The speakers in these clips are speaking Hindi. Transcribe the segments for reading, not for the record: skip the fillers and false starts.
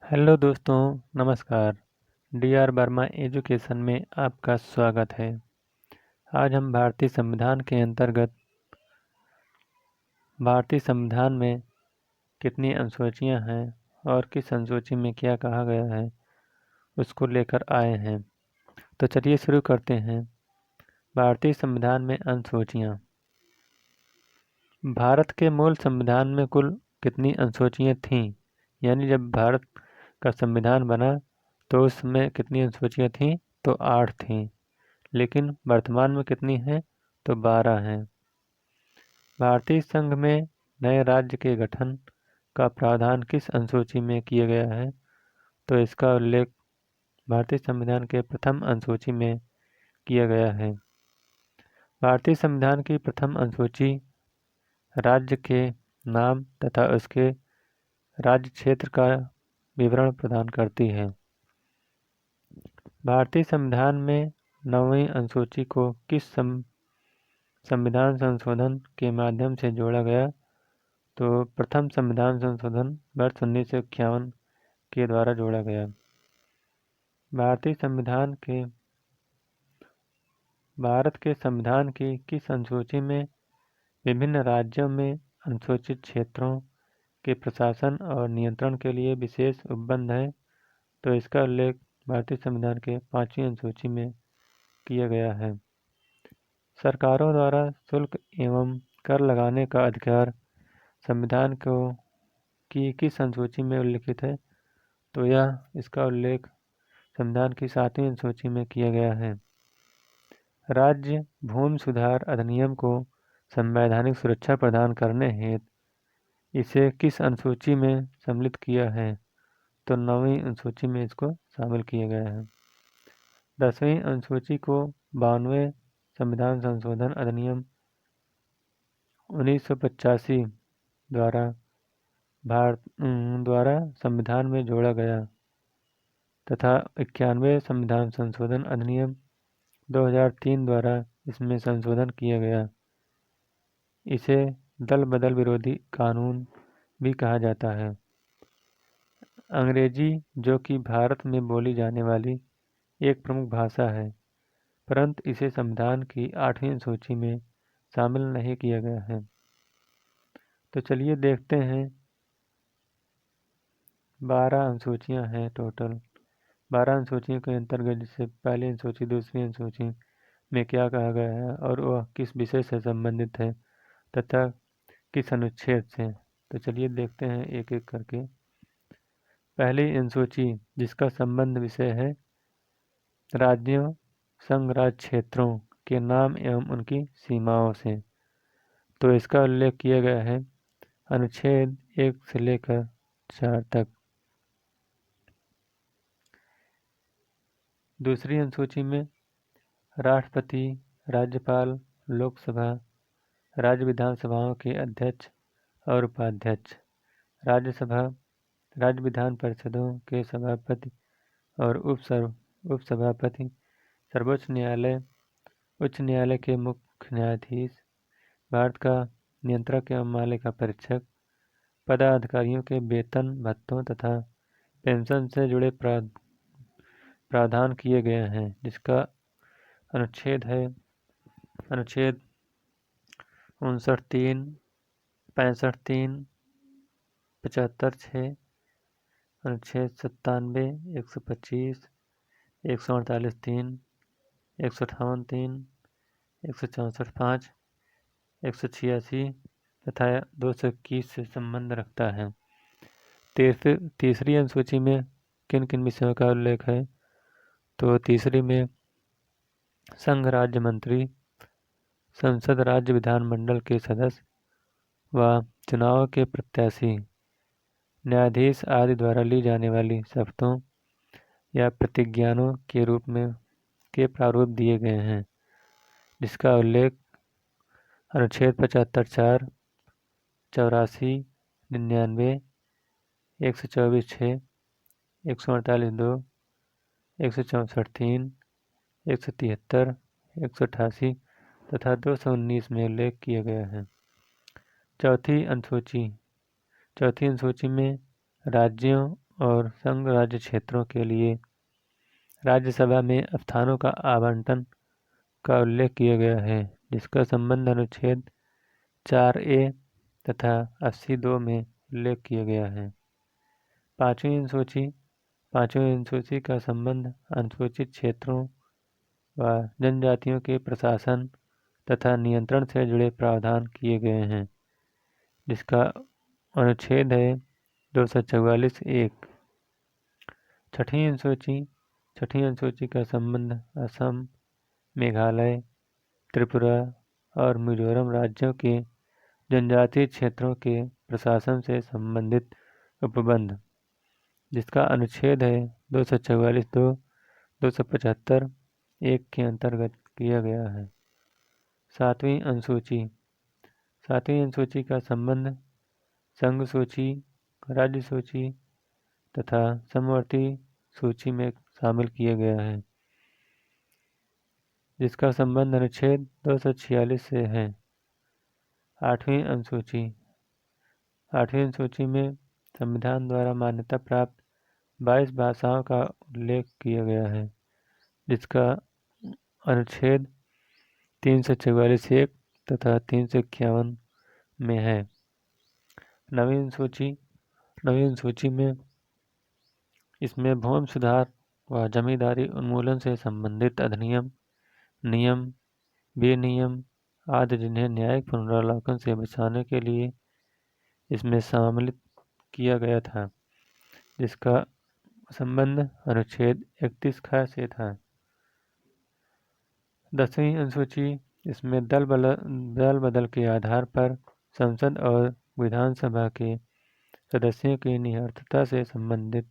हेलो दोस्तों, नमस्कार। डी आर वर्मा एजुकेशन में आपका स्वागत है। आज हम भारतीय संविधान के अंतर्गत भारतीय संविधान में कितनी अनुसूचियां हैं और किस अनुसूची में क्या कहा गया है उसको लेकर आए हैं। तो चलिए शुरू करते हैं। भारतीय संविधान में अनुसूचियां। भारत के मूल संविधान में कुल कितनी अनुसूचियां थीं? यानी जब भारत का संविधान बना तो उसमें कितनी अनुसूचियां थीं? तो 8 थीं। लेकिन वर्तमान में कितनी हैं? तो 12 हैं। भारतीय संघ में नए राज्य के गठन का प्रावधान किस अनुसूची में किया गया है? तो इसका उल्लेख भारतीय संविधान के प्रथम अनुसूची में किया गया है। भारतीय संविधान की प्रथम अनुसूची राज्य के नाम तथा उसके राज्य क्षेत्र का विवरण प्रदान करती है। भारतीय संविधान में 9वीं अनुसूची को किस संविधान संशोधन के माध्यम से जोड़ा गया? तो प्रथम संविधान संशोधन वर्ष 1951 के द्वारा जोड़ा गया। भारत के संविधान की किस अनुसूची में विभिन्न राज्यों में अनुसूचित क्षेत्रों के प्रशासन और नियंत्रण के लिए विशेष उपबंध है? तो इसका उल्लेख भारतीय संविधान के 5वीं अनुसूची में किया गया है। सरकारों द्वारा शुल्क एवं कर लगाने का अधिकार संविधान की किस अनुसूची में उल्लिखित है? तो इसका उल्लेख संविधान की 7वीं अनुसूची में किया गया है। राज्य भूमि सुधार अधिनियम को संवैधानिक सुरक्षा प्रदान करने हेतु इसे किस अनुसूची में सम्मिलित किया है? तो 9वीं अनुसूची में इसको शामिल किया गया है। 10वीं अनुसूची को 92वें संविधान संशोधन अधिनियम 1985 द्वारा संविधान में जोड़ा गया तथा 91वें संविधान संशोधन अधिनियम 2003 द्वारा इसमें संशोधन किया गया। इसे दल बदल विरोधी कानून भी कहा जाता है। अंग्रेजी, जो कि भारत में बोली जाने वाली एक प्रमुख भाषा है, परंतु इसे संविधान की 8वीं अनुसूची में शामिल नहीं किया गया है। तो चलिए देखते हैं। 12 अनुसूचियां हैं टोटल। 12 अनुसूचियों के अंतर्गत जैसे पहली अनुसूची, दूसरी अनुसूची में क्या कहा गया है और वह किस विषय से संबंधित है तथा किस अनुच्छेद से। तो चलिए देखते हैं एक एक करके। पहली अनुसूची, जिसका संबंध विषय है राज्यों संघ राज्य क्षेत्रों के नाम एवं उनकी सीमाओं से, तो इसका उल्लेख किया गया है अनुच्छेद 1 से लेकर 4 तक। दूसरी अनुसूची में राष्ट्रपति, राज्यपाल, लोकसभा, राज्य विधानसभाओं के अध्यक्ष और उपाध्यक्ष, राज्यसभा, राज्य विधान परिषदों के सभापति और उपसभापति, सर्वोच्च न्यायालय, उच्च न्यायालय के मुख्य न्यायाधीश, भारत का नियंत्रक एवं मालिका परीक्षक, पदाधिकारियों के वेतन भत्तों तथा पेंशन से जुड़े प्रावधान किए गए हैं, जिसका अनुच्छेद है अनुच्छेद 59(3), 65(3), 75(6), अनुच्छेद 97, 125, 148(3), 158(3), 164(5), 186 तथा 221 से संबंध रखता है। तीसरी अनुसूची में किन किन विषयों का उल्लेख है? तो तीसरी में संघ राज्य मंत्री, संसद, राज्य विधानमंडल के सदस्य व चुनाव के प्रत्याशी, न्यायाधीश आदि द्वारा ली जाने वाली शपथों या प्रतिज्ञानों के रूप में के प्रारूप दिए गए हैं, जिसका उल्लेख अनुच्छेद 75(4), 84, 99, 124(6), 148(2), 164(3), 173, 188 तथा 219 में उल्लेख किया गया है। चौथी अनुसूची में राज्यों और संघ राज्य क्षेत्रों के लिए राज्यसभा में स्थानों का आवंटन का उल्लेख किया गया है, जिसका संबंध अनुच्छेद 4A तथा 82 में उल्लेख किया गया है। पांचवी अनुसूची का संबंध अनुसूचित क्षेत्रों व जनजातियों के प्रशासन तथा नियंत्रण से जुड़े प्रावधान किए गए हैं, जिसका अनुच्छेद है 244(1). छठी अनुसूची का संबंध असम, मेघालय, त्रिपुरा और मिजोरम राज्यों के जनजातीय क्षेत्रों के प्रशासन से संबंधित उपबंध, जिसका अनुच्छेद है 244(2), 275(1) के अंतर्गत किया गया है। सातवीं अनुसूची का संबंध संघ सूची, राज्य सूची तथा समवर्ती सूची में शामिल किया गया है, जिसका संबंध अनुच्छेद 246 से है। आठवीं अनुसूची में संविधान द्वारा मान्यता प्राप्त 22 भाषाओं का उल्लेख किया गया है, जिसका अनुच्छेद 344(1) तथा 351 में है। नवीं अनुसूची में इसमें भूमि सुधार व जमींदारी उन्मूलन से संबंधित अधिनियम, नियम, विनियम आदि जिन्हें न्यायिक पुनरावलोकन से बचाने के लिए इसमें सम्मिलित किया गया था, जिसका संबंध अनुच्छेद 31(ख) से था। 10वीं अनुसूची इसमें दल बदल के आधार पर संसद और विधानसभा के सदस्यों की निरर्थकता से संबंधित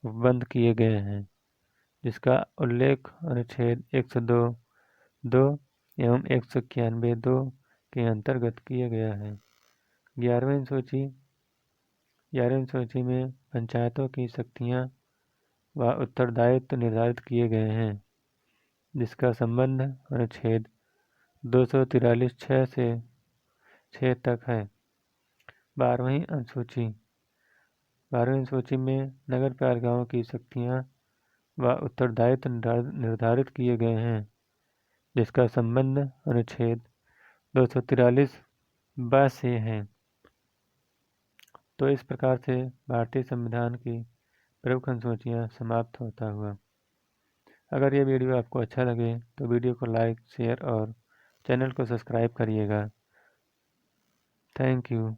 उपबंध किए गए हैं, जिसका उल्लेख अनुच्छेद 102(2) एवं 191(2) के अंतर्गत किया गया है। 11वीं अनुसूची में पंचायतों की शक्तियां व उत्तरदायित्व निर्धारित किए गए हैं, जिसका संबंध अनुच्छेद 243(6) से 6 तक है। 12वीं अनुसूची में नगरपालिकाओं की शक्तियां व उत्तरदायित्व निर्धारित किए गए हैं, जिसका संबंध अनुच्छेद 243(ब) से है। तो इस प्रकार से भारतीय संविधान की प्रमुख अनुसूचियां समाप्त होता हुआ। अगर ये वीडियो आपको अच्छा लगे तो वीडियो को लाइक, शेयर और चैनल को सब्सक्राइब करिएगा। Thank you.